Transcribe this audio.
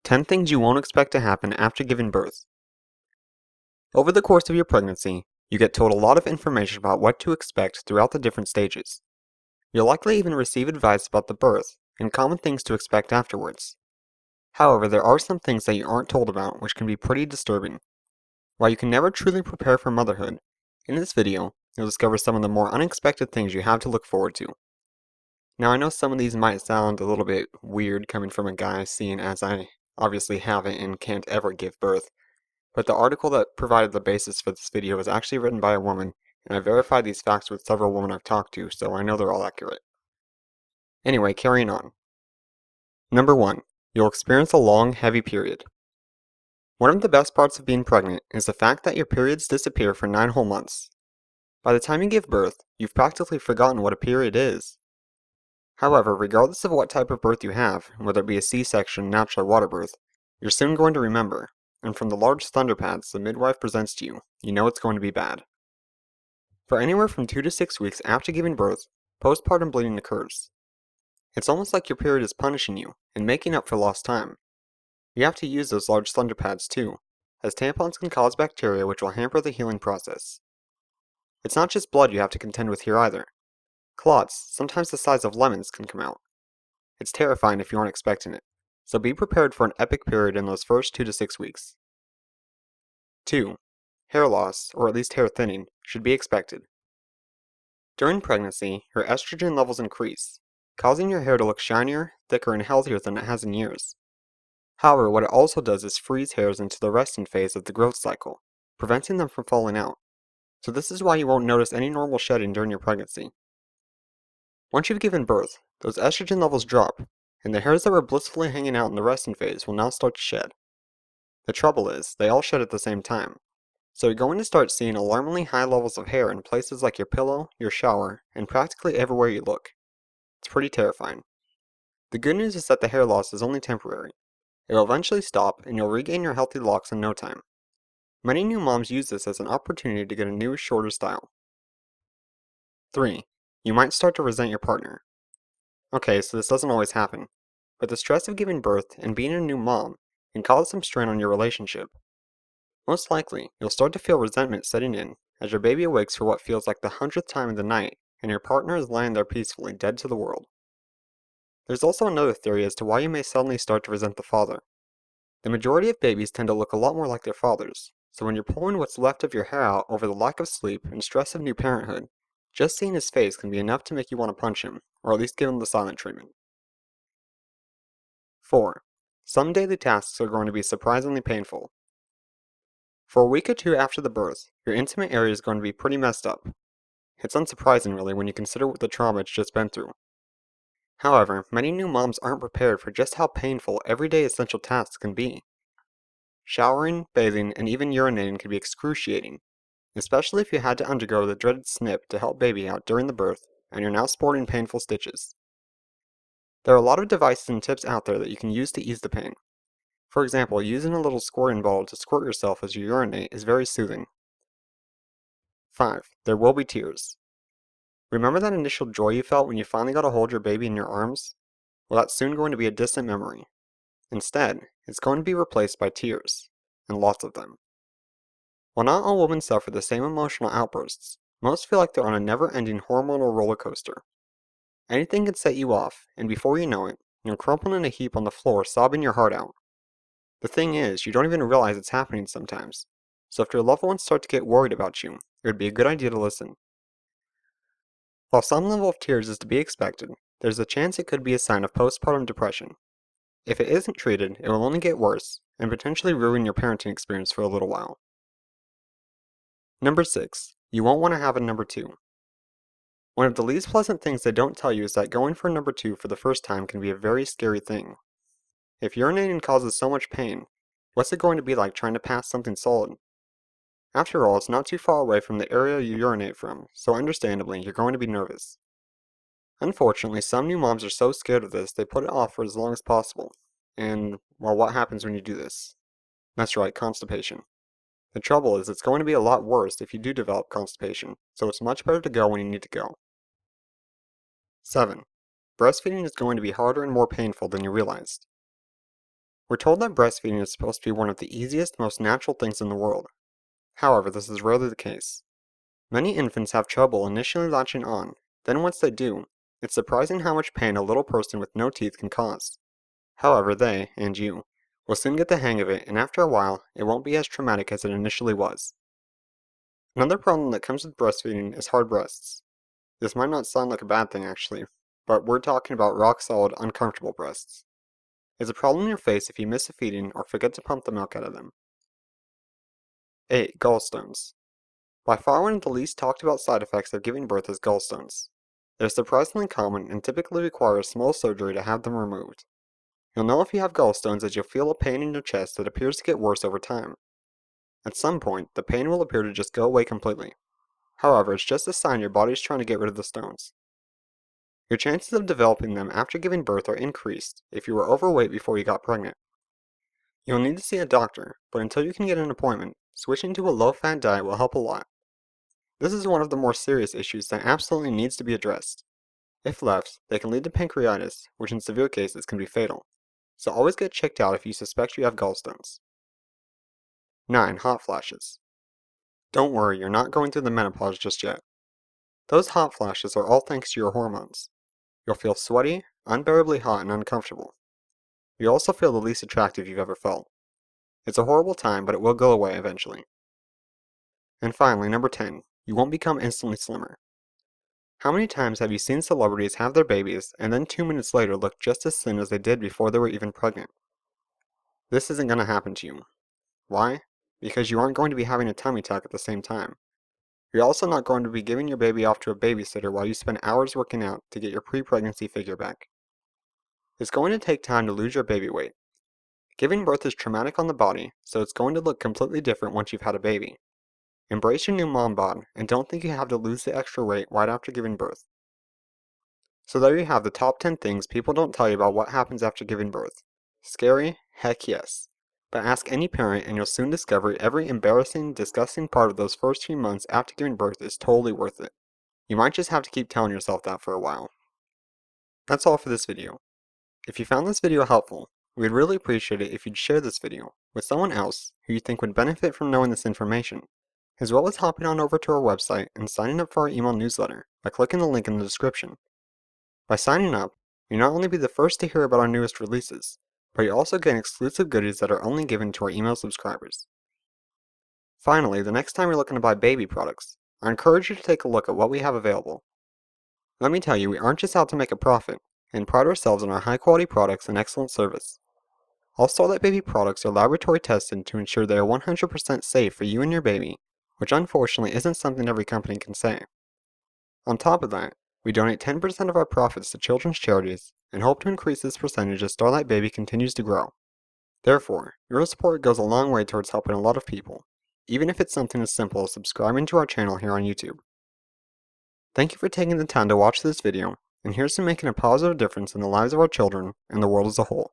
10 things you won't expect to happen after giving birth. Over the course of your pregnancy, you get told a lot of information about what to expect throughout the different stages. You'll likely even receive advice about the birth and common things to expect afterwards. However, there are some things that you aren't told about which can be pretty disturbing. While you can never truly prepare for motherhood, in this video, you'll discover some of the more unexpected things you have to look forward to. Now, I know some of these might sound a little bit weird coming from a guy, seeing as I obviously haven't and can't ever give birth. But the article that provided the basis for this video was actually written by a woman, and I verified these facts with several women I've talked to, so I know they're all accurate. Anyway, carrying on. Number 1. You'll experience a long, heavy period. One of the best parts of being pregnant is the fact that your periods disappear for 9 whole months. By the time you give birth, you've practically forgotten what a period is. However, regardless of what type of birth you have, whether it be a C-section, natural, or water birth, you're soon going to remember. And from the large thunder pads the midwife presents to you, you know it's going to be bad. For anywhere from 2 to 6 weeks after giving birth, postpartum bleeding occurs. It's almost like your period is punishing you and making up for lost time. You have to use those large thunder pads too, as tampons can cause bacteria which will hamper the healing process. It's not just blood you have to contend with here either. Clots, sometimes the size of lemons, can come out. It's terrifying if you aren't expecting it, so be prepared for an epic period in those first 2 to 6 weeks. 2. Hair loss, or at least hair thinning, should be expected. During pregnancy, your estrogen levels increase, causing your hair to look shinier, thicker, and healthier than it has in years. However, what it also does is freeze hairs into the resting phase of the growth cycle, preventing them from falling out. So this is why you won't notice any normal shedding during your pregnancy. Once you've given birth, those estrogen levels drop, and the hairs that were blissfully hanging out in the resting phase will now start to shed. The trouble is, they all shed at the same time. So you're going to start seeing alarmingly high levels of hair in places like your pillow, your shower, and practically everywhere you look. It's pretty terrifying. The good news is that the hair loss is only temporary. It will eventually stop, and you'll regain your healthy locks in no time. Many new moms use this as an opportunity to get a new, shorter style. 3. You might start to resent your partner. Okay, so this doesn't always happen, but the stress of giving birth and being a new mom can cause some strain on your relationship. Most likely, you'll start to feel resentment setting in as your baby awakes for what feels like the 100th time of the night and your partner is lying there peacefully dead to the world. There's also another theory as to why you may suddenly start to resent the father. The majority of babies tend to look a lot more like their fathers, so when you're pulling what's left of your hair out over the lack of sleep and stress of new parenthood, just seeing his face can be enough to make you want to punch him, or at least give him the silent treatment. 4. Some daily tasks are going to be surprisingly painful. For a week or two after the birth, your intimate area is going to be pretty messed up. It's unsurprising really when you consider what the trauma it's just been through. However, many new moms aren't prepared for just how painful everyday essential tasks can be. Showering, bathing, and even urinating can be excruciating, especially if you had to undergo the dreaded snip to help baby out during the birth and you're now sporting painful stitches. There are a lot of devices and tips out there that you can use to ease the pain. For example, using a little squirting bottle to squirt yourself as you urinate is very soothing. 5. There will be tears. Remember that initial joy you felt when you finally got to hold your baby in your arms? Well, that's soon going to be a distant memory. Instead, it's going to be replaced by tears, and lots of them. While not all women suffer the same emotional outbursts, most feel like they're on a never-ending hormonal roller coaster. Anything can set you off, and before you know it, you're crumpled in a heap on the floor sobbing your heart out. The thing is, you don't even realize it's happening sometimes, so if your loved ones start to get worried about you, it would be a good idea to listen. While some level of tears is to be expected, there's a chance it could be a sign of postpartum depression. If it isn't treated, it will only get worse, and potentially ruin your parenting experience for a little while. Number 6. You won't want to have a number 2. One of the least pleasant things they don't tell you is that going for a number 2 for the first time can be a very scary thing. If urinating causes so much pain, what's it going to be like trying to pass something solid? After all, it's not too far away from the area you urinate from, so understandably, you're going to be nervous. Unfortunately, some new moms are so scared of this they put it off for as long as possible. And, well, what happens when you do this? That's right, constipation. The trouble is, it's going to be a lot worse if you do develop constipation, so it's much better to go when you need to go. 7. Breastfeeding is going to be harder and more painful than you realized. We're told that breastfeeding is supposed to be one of the easiest, most natural things in the world. However, this is rarely the case. Many infants have trouble initially latching on, then once they do, it's surprising how much pain a little person with no teeth can cause. However, they, and you, will soon get the hang of it, and after a while, it won't be as traumatic as it initially was. Another problem that comes with breastfeeding is hard breasts. This might not sound like a bad thing actually, but we're talking about rock-solid, uncomfortable breasts. It's a problem you'll face if you miss a feeding or forget to pump the milk out of them. 8. Gallstones. By far one of the least talked about side effects of giving birth is gallstones. They're surprisingly common and typically require a small surgery to have them removed. You'll know if you have gallstones as you'll feel a pain in your chest that appears to get worse over time. At some point, the pain will appear to just go away completely. However, it's just a sign your body's trying to get rid of the stones. Your chances of developing them after giving birth are increased if you were overweight before you got pregnant. You'll need to see a doctor, but until you can get an appointment, switching to a low-fat diet will help a lot. This is one of the more serious issues that absolutely needs to be addressed. If left, they can lead to pancreatitis, which in severe cases can be fatal. So always get checked out if you suspect you have gallstones. 9. Hot flashes. Don't worry, you're not going through the menopause just yet. Those hot flashes are all thanks to your hormones. You'll feel sweaty, unbearably hot, and uncomfortable. You'll also feel the least attractive you've ever felt. It's a horrible time, but it will go away eventually. And finally, number 10. You won't become instantly slimmer. How many times have you seen celebrities have their babies and then 2 minutes later look just as thin as they did before they were even pregnant? This isn't going to happen to you. Why? Because you aren't going to be having a tummy tuck at the same time. You're also not going to be giving your baby off to a babysitter while you spend hours working out to get your pre-pregnancy figure back. It's going to take time to lose your baby weight. Giving birth is traumatic on the body, so it's going to look completely different once you've had a baby. Embrace your new mom bod, and don't think you have to lose the extra weight right after giving birth. So there you have the top 10 things people don't tell you about what happens after giving birth. Scary? Heck yes. But ask any parent and you'll soon discover every embarrassing, disgusting part of those first few months after giving birth is totally worth it. You might just have to keep telling yourself that for a while. That's all for this video. If you found this video helpful, we'd really appreciate it if you'd share this video with someone else who you think would benefit from knowing this information, as well as hopping on over to our website and signing up for our email newsletter by clicking the link in the description. By signing up, you'll not only be the first to hear about our newest releases, but you also get exclusive goodies that are only given to our email subscribers. Finally, the next time you're looking to buy baby products, I encourage you to take a look at what we have available. Let me tell you, we aren't just out to make a profit, and pride ourselves on our high-quality products and excellent service. All Starlight Baby products are laboratory tested to ensure they are 100% safe for you and your baby, which unfortunately isn't something every company can say. On top of that, we donate 10% of our profits to children's charities and hope to increase this percentage as Starlight Baby continues to grow. Therefore, your support goes a long way towards helping a lot of people, even if it's something as simple as subscribing to our channel here on YouTube. Thank you for taking the time to watch this video, and here's to making a positive difference in the lives of our children and the world as a whole.